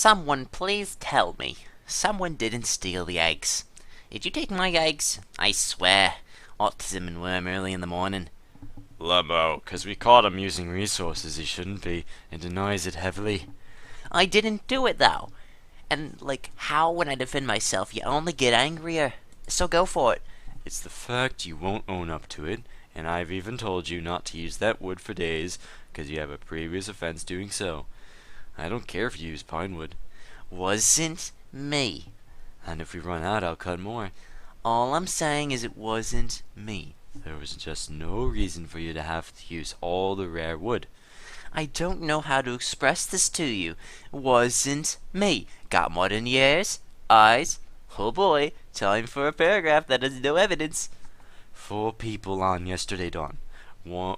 Someone please tell me. Someone didn't steal the eggs. Did you take my eggs? I swear. Autism and worm early in the morning. Lemmo, 'cause we caught him using resources he shouldn't be, and denies it heavily. I didn't do it, though. And, how when I defend myself, you only get angrier. So go for it. It's the fact you won't own up to it, and I've even told you not to use that wood for days, 'cause you have a previous offense doing so. I don't care if you use pine wood. Wasn't me. And if we run out, I'll cut more. All I'm saying is it wasn't me. There was just no reason for you to have to use all the rare wood. I don't know how to express this to you. Wasn't me. Got more than ears, eyes. Oh boy, time for a paragraph that has no evidence. 4 people on yesterday dawn.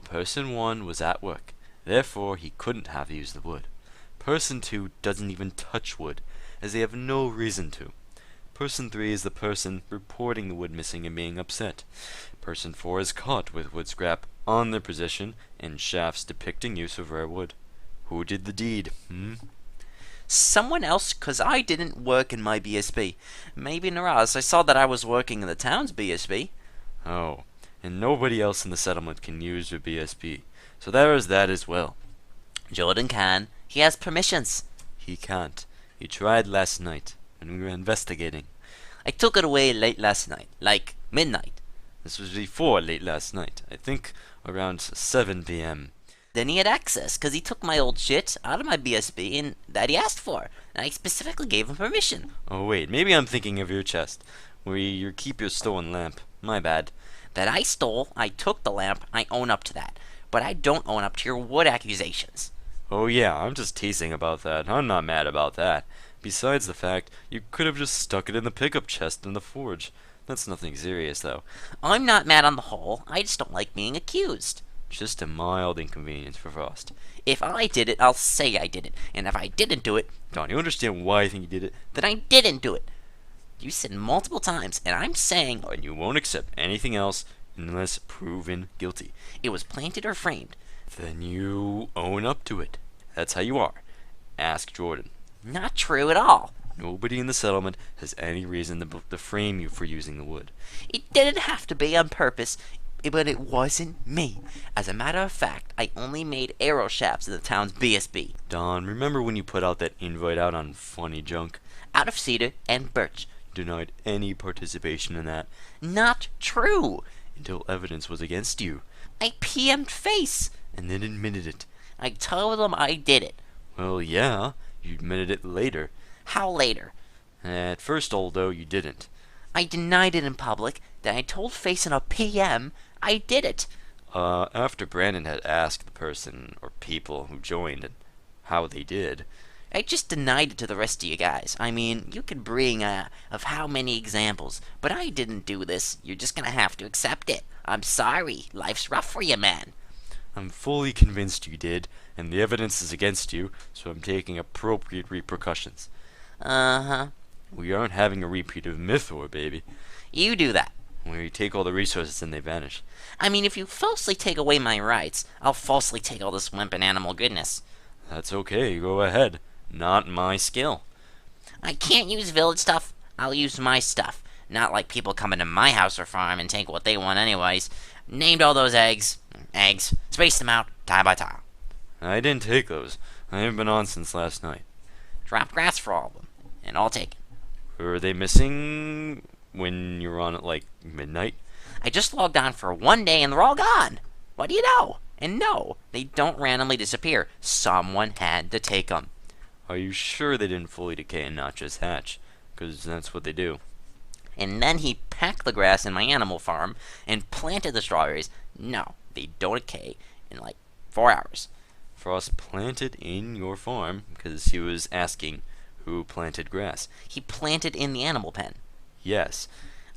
Person 1 was at work. Therefore, he couldn't have used the wood. Person 2 doesn't even touch wood, as they have no reason to. Person 3 is the person reporting the wood missing and being upset. Person 4 is caught with wood scrap on their position and shafts depicting use of rare wood. Who did the deed, Someone else, 'cause I didn't work in my BSB. Maybe Naraz, I saw that I was working in the town's BSB. Oh, and nobody else in the settlement can use your BSB. So there is that as well. Jordan can. He has permissions. He can't. He tried last night, when we were investigating. I took it away late last night, like midnight. This was before late last night. I think around 7 p.m. Then he had access, 'cause he took my old shit out of my BSB and that he asked for, and I specifically gave him permission. Oh wait, maybe I'm thinking of your chest, where you keep your stolen lamp. My bad. That I stole, I took the lamp, I own up to that. But I don't own up to your wood accusations. Oh yeah, I'm just teasing about that. I'm not mad about that. Besides the fact, you could have just stuck it in the pickup chest in the forge. That's nothing serious, though. I'm not mad on the whole, I just don't like being accused. Just a mild inconvenience for Frost. If I did it, I'll say I did it. And if I didn't do it, Don, you understand why I think you did it? then I didn't do it. You said multiple times, and I'm saying And you won't accept anything else unless proven guilty. it was planted or framed. Then you own up to it. That's how you are. Ask Jordan. Not true at all. Nobody in the settlement has any reason to frame you for using the wood. It didn't have to be on purpose, but it wasn't me. As a matter of fact, I only made arrow shafts in the town's BSB. Don, remember when you put out that invite out on funny junk? Out of cedar and birch. Denied any participation in that Not true. until evidence was against you, I PM'd Face. and then admitted it. I told them I did it. Well, yeah, you admitted it later. How later? At first, although, you didn't. I denied it in public. Then I told Face in a PM I did it. After Brandon had asked the person or people who joined and how they did. I just denied it to the rest of you guys. I mean, you could bring of how many examples, but I didn't do this. You're just gonna have to accept it. I'm sorry. Life's rough for you, man. I'm fully convinced you did, and the evidence is against you, so I'm taking appropriate repercussions. Uh-huh. We aren't having a repeat of Mythor, baby, You do that. where you take all the resources and they vanish. I mean, if you falsely take away my rights, I'll falsely take all this wimp and animal goodness. That's okay, go ahead. Not my skill. I can't use village stuff. I'll use my stuff. Not like people come into my house or farm and take what they want anyways. Named all those eggs. Spaced them out, tile by tile. I didn't take those. I haven't been on since last night. Dropped grass for all of them. And all taken. Were they missing when you were on at like midnight? I just logged on for 1 day and they're all gone. What do you know? And no, they don't randomly disappear. Someone had to take them. Are you sure they didn't fully decay and not just hatch? Because that's what they do. And then he packed the grass in my animal farm and planted the strawberries. No, they don't decay in like 4 hours. Frost planted in your farm because he was asking who planted grass. He planted in the animal pen. Yes.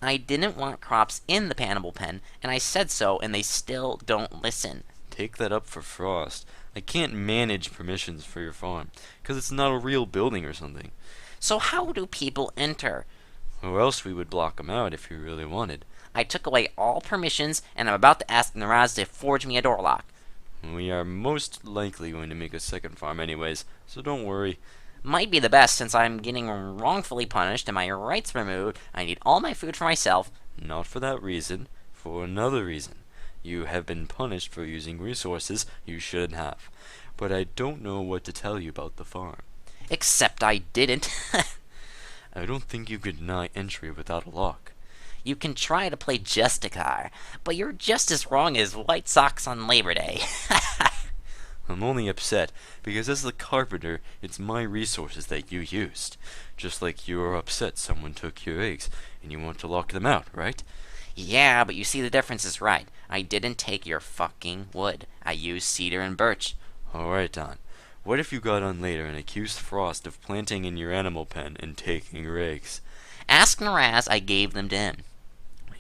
I didn't want crops in the animal pen, and I said so, and they still don't listen. Take that up for Frost. I can't manage permissions for your farm because it's not a real building or something. So how do people enter? Or else we would block them out if you really wanted. I took away all permissions, and I'm about to ask Naraz to forge me a door lock. We are most likely going to make a second farm anyways, so don't worry. Might be the best since I'm getting wrongfully punished and my rights removed. I need all my food for myself. Not for that reason, for another reason. You have been punished for using resources you shouldn't have. But I don't know what to tell you about the farm. Except I didn't. I don't think you could deny entry without a lock. You can try to play Justicar, but you're just as wrong as White Sox on Labor Day. I'm only upset because as the carpenter, it's my resources that you used. Just like you are upset someone took your eggs and you want to lock them out, right? Yeah, but you see the difference is right. I didn't take your fucking wood. I used cedar and birch. Alright, Don. What if you got on later and accused Frost of planting in your animal pen and taking your eggs? Ask Naraz, I gave them to him.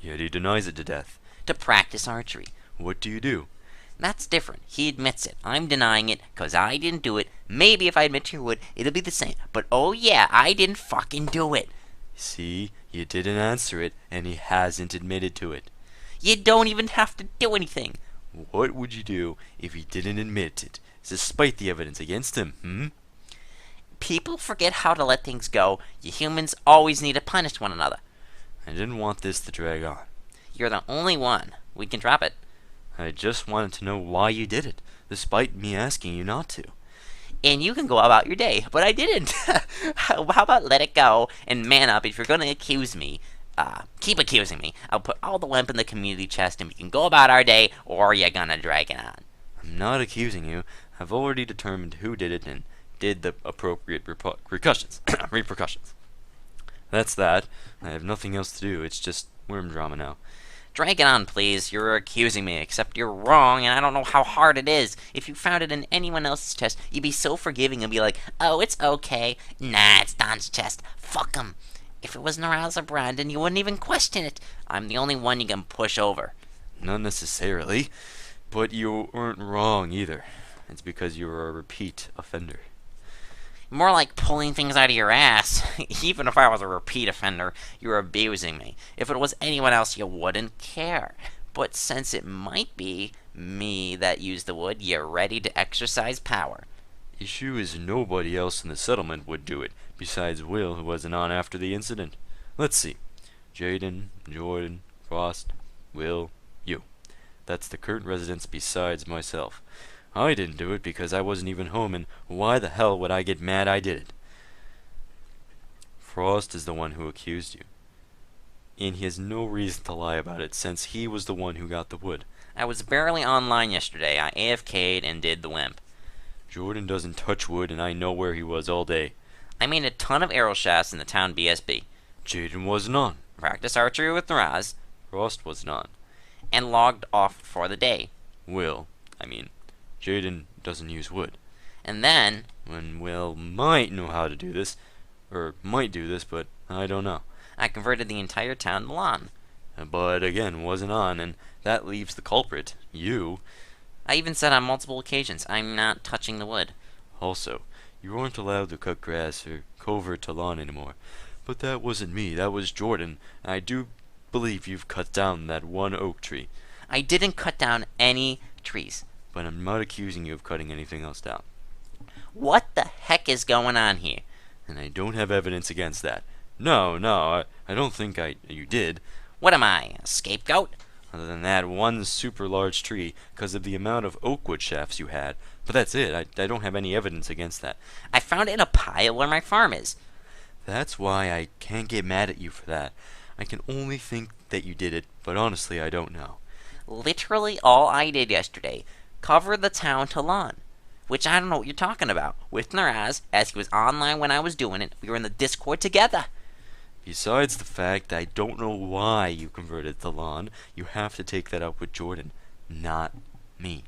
Yet he denies it to death. To practice archery. What do you do? That's different. He admits it. I'm denying it because I didn't do it. Maybe if I admit you would, it'll be the same. But oh yeah, I didn't fucking do it. See, you didn't answer it, and he hasn't admitted to it. You don't even have to do anything. What would you do if he didn't admit it, despite the evidence against him, People forget how to let things go. You humans always need to punish one another. I didn't want this to drag on. You're the only one. We can drop it. I just wanted to know why you did it, despite me asking you not to. And you can go about your day, but I didn't. How about let it go and man up if you're going to accuse me? Keep accusing me. I'll put all the limp in the community chest and we can go about our day, or you're gonna drag it on. I'm not accusing you. I've already determined who did it and did the appropriate repercussions. Repercussions. That's that. I have nothing else to do. It's just worm drama now. Drag it on, please. You're accusing me, except you're wrong, and I don't know how hard it is. If you found it in anyone else's chest, you'd be so forgiving and be like, oh, it's okay. Nah, it's Don's chest. Fuck him. If it was Naraz or Brandon, you wouldn't even question it. I'm the only one you can push over. Not necessarily, but you weren't wrong either. It's because you were a repeat offender. More like pulling things out of your ass. Even if I was a repeat offender, you're abusing me. If it was anyone else, you wouldn't care. But since it might be me that used the wood, you're ready to exercise power. Issue is nobody else in the settlement would do it, besides Will, who wasn't on after the incident. Let's see. Jaden, Jordan, Frost, Will, you. That's the current residents besides myself. I didn't do it because I wasn't even home, and why the hell would I get mad I did it? Frost is the one who accused you. And he has no reason to lie about it, since he was the one who got the wood. I was barely online yesterday. I AFK'd and did the wimp. Jordan doesn't touch wood, and I know where he was all day. I made a ton of arrow shafts in the town BSB. Jaden wasn't on. Practiced archery with Naraz. Frost wasn't on. And logged off for the day. Jaden doesn't use wood. And then, when Will might know how to do this, or might do this, but I don't know. I converted the entire town to lawn. But again, wasn't on, and that leaves the culprit, you. I even said on multiple occasions, I'm not touching the wood. Also, you weren't allowed to cut grass or covert to lawn anymore. But that wasn't me, that was Jordan. I do believe you've cut down that one oak tree. I didn't cut down any trees. But I'm not accusing you of cutting anything else down. What the heck is going on here? And I don't have evidence against that. No, I don't think you did. What am I, a scapegoat? Other than that one super large tree, because of the amount of oak wood shafts you had. But that's it, I don't have any evidence against that. I found it in a pile where my farm is. That's why I can't get mad at you for that. I can only think that you did it, but honestly I don't know. Literally all I did yesterday. Cover the town to lawn. Which I don't know what you're talking about. With Naraz, as he was online when I was doing it, we were in the Discord together. Besides the fact I don't know why you converted the lawn, you have to take that up with Jordan, not me.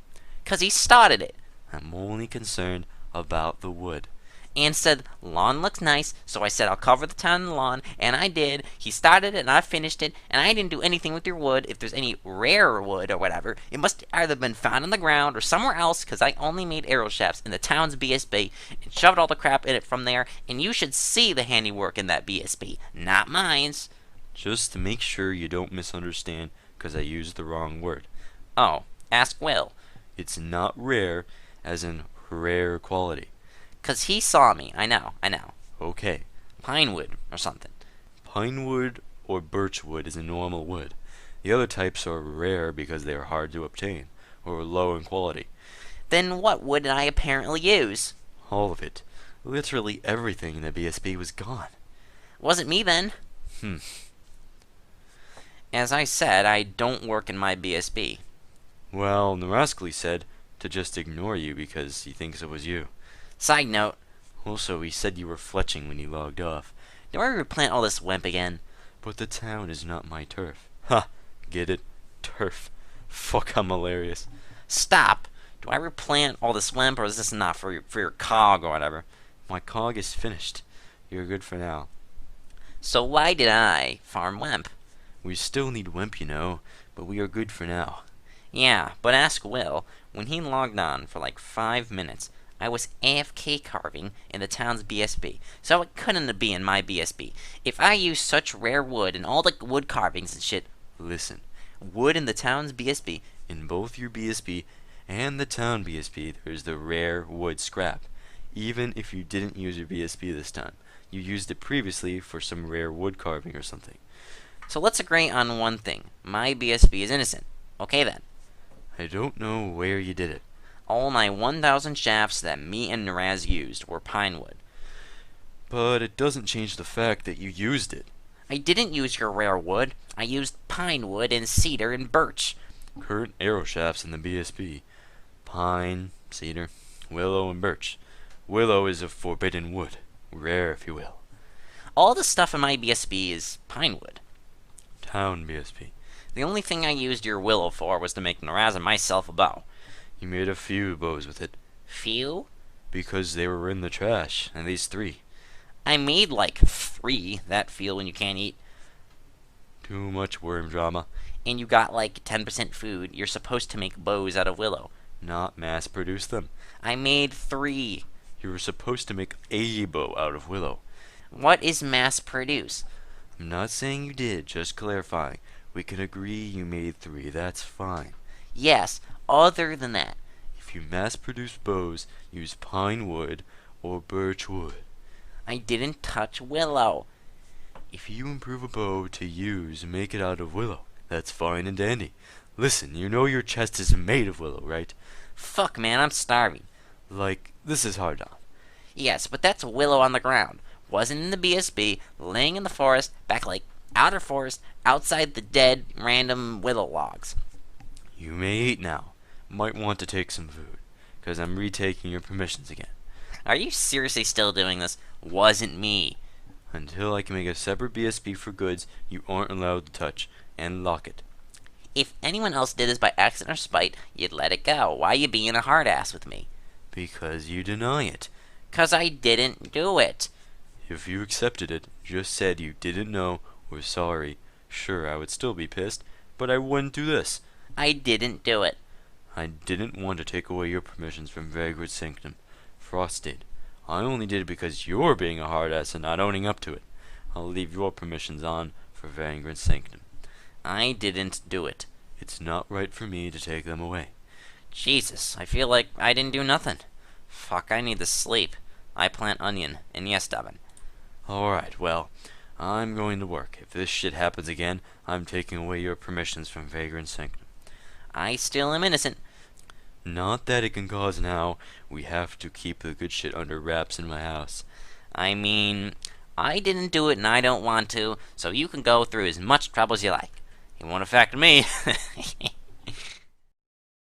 'Cause he started it. I'm only concerned about the wood. And said, lawn looks nice, so I said I'll cover the town in the lawn, and I did. He started it, and I finished it, and I didn't do anything with your wood. If there's any rare wood or whatever, it must either been found on the ground or somewhere else, because I only made arrow shafts in the town's BSB and shoved all the crap in it from there, and you should see the handiwork in that BSB, not mine's. Just to make sure you don't misunderstand, because I used the wrong word. Oh, ask Will. It's not rare, as in rare quality. 'Cause he saw me. I know. Okay. Pinewood or something. Pine wood or birch wood is a normal wood. The other types are rare because they are hard to obtain, or low in quality. Then what wood did I apparently use? All of it. Literally everything in the BSB was gone. Wasn't me then. Hmm. As I said, I don't work in my BSB. Well, Naraskli said to just ignore you because he thinks it was you. Side note, Also, he said you were fletching when you logged off. do I replant all this wimp again? But the town is not my turf. Ha! Get it? Turf. Fuck, I'm hilarious. Stop! Do I replant all this wimp, or is this enough for your cog or whatever? My cog is finished. You're good for now. So why did I farm wimp? We still need Wimp, you know, but we are good for now. Yeah, but ask Will. When he logged on for like 5 minutes, I was AFK carving in the town's BSB, so it couldn't be in my BSB. If I use such rare wood and all the wood carvings and shit, Listen, wood in the town's BSB, in both your BSB and the town BSB, there's the rare wood scrap. Even if you didn't use your BSB this time, you used it previously for some rare wood carving or something. so let's agree on one thing. My BSB is innocent. Okay then. I don't know where you did it. All my 1,000 shafts that me and Naraz used were pine wood. But it doesn't change the fact that you used it. I didn't use your rare wood. I used pine wood and cedar and birch. Current arrow shafts in the BSB. Pine, cedar, willow, and birch. Willow is a forbidden wood. Rare, if you will. All the stuff in my BSB is pine wood. Town BSB. The only thing I used your willow for was to make Naraz and myself a bow. You made a few bows with it. Few? Because they were in the trash, at least 3. I made like 3 that feel when you can't eat. Too much worm drama. And you got like 10% food. You're supposed to make bows out of willow. Not mass produce them. I made 3. You were supposed to make a bow out of willow. What is mass produce? I'm not saying you did, just clarifying. We can agree you made 3, that's fine. Yes, other than that. If you mass produce bows, use pine wood or birch wood. I didn't touch willow. If you improve a bow to use, make it out of willow. That's fine and dandy. Listen, you know your chest is made of willow, right? Fuck, man, I'm starving. Like, this is hard on. Yes, but that's willow on the ground. Wasn't in the BSB, laying in the forest, back like outer forest, outside the dead, random willow logs. You may eat now. Might want to take some food, 'cause I'm retaking your permissions again. Are you seriously still doing this? Wasn't me. Until I can make a separate BSB for goods you aren't allowed to touch, and lock it. If anyone else did this by accident or spite, you'd let it go. Why you being a hard ass with me? Because you deny it. 'Cause I didn't do it. If you accepted it, just said you didn't know or sorry, sure, I would still be pissed, but I wouldn't do this. I didn't do it. I didn't want to take away your permissions from Vagrant Sanctum. Frost did. I only did it because you're being a hard ass and not owning up to it. I'll leave your permissions on for Vagrant Sanctum. I didn't do it. It's not right for me to take them away. Jesus, I feel like I didn't do nothing. Fuck, I need to sleep. I plant onion, and yes, Devin. Alright, well, I'm going to work. If this shit happens again, I'm taking away your permissions from Vagrant Sanctum. I still am innocent. Not that it can cause now. We have to keep the good shit under wraps in my house. I mean, I didn't do it and I don't want to, so you can go through as much trouble as you like. It won't affect me.